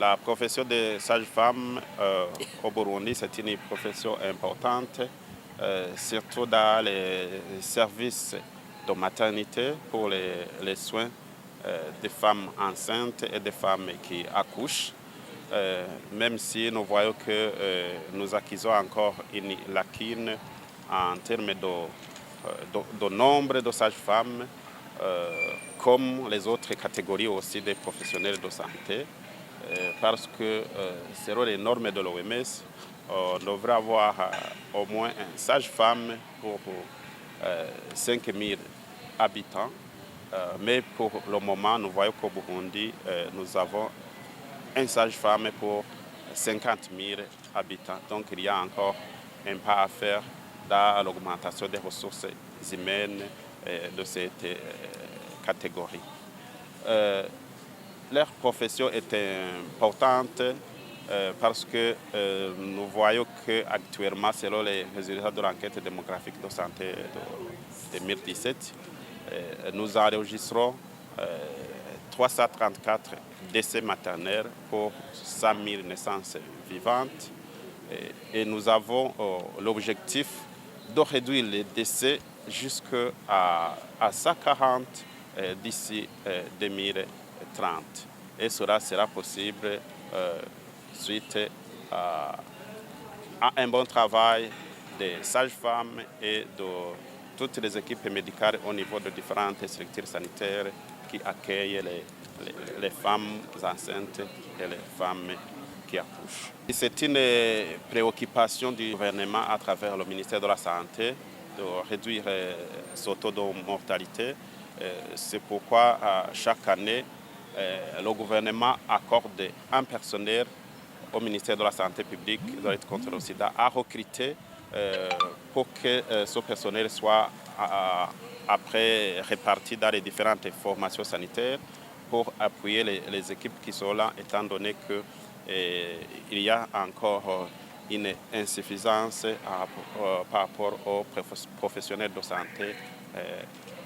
La profession de sage-femme au Burundi, c'est une profession importante, surtout dans les services de maternité pour les soins des femmes enceintes et des femmes qui accouchent. Même si nous voyons que nous acquisons encore une lacune en termes de nombre de sages-femmes, comme les autres catégories aussi des professionnels de santé, parce que selon les normes de l'OMS, on devrait avoir au moins un sage-femme pour 5 000 habitants. Mais pour le moment, nous voyons qu'au Burundi, nous avons un sage-femme pour 50 000 habitants. Donc il y a encore un pas à faire dans l'augmentation des ressources humaines de cette catégorie. Leur profession est importante parce que nous voyons qu'actuellement, selon les résultats de l'enquête démographique de santé de 2017, nous enregistrons 334 décès maternels pour 100 000 naissances vivantes. Et nous avons l'objectif de réduire les décès jusqu'à 140 d'ici 2030. Et cela sera possible suite à un bon travail des sages-femmes et de toutes les équipes médicales au niveau de différentes structures sanitaires qui accueillent les femmes enceintes et les femmes qui accouchent. C'est une préoccupation du gouvernement à travers le ministère de la Santé de réduire ce taux de mortalité. C'est pourquoi chaque année, le gouvernement accorde un personnel au ministère de la Santé publique et de la lutte contre le sida à recruter pour que ce personnel soit après réparti dans les différentes formations sanitaires pour appuyer les équipes qui sont là, étant donné qu'il y a encore une insuffisance par rapport aux professionnels de santé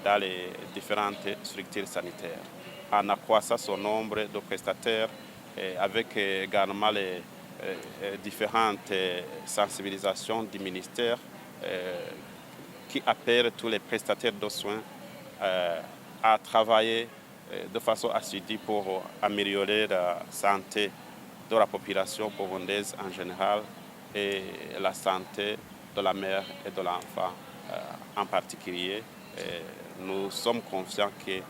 dans les différentes structures sanitaires. En accroissant son nombre de prestataires avec également les différentes sensibilisations du ministère qui appellent tous les prestataires de soins à travailler de façon assidue pour améliorer la santé de la population burundaise en général et la santé de la mère et de l'enfant en particulier. Nous sommes confiants que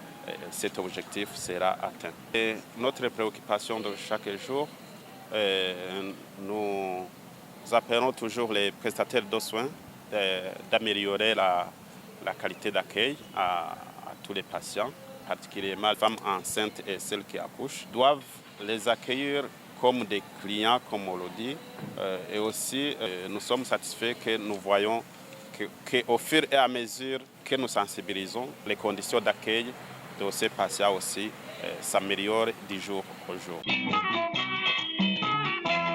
cet objectif sera atteint. Et notre préoccupation de chaque jour, nous appelons toujours les prestataires de soins d'améliorer la qualité d'accueil à tous les patients, particulièrement les femmes enceintes et celles qui accouchent, doivent les accueillir comme des clients, comme on le dit. Et aussi, nous sommes satisfaits que nous voyons qu'au fur et à mesure que nous sensibilisons, les conditions d'accueil de ces patients aussi s'améliorent du jour au jour.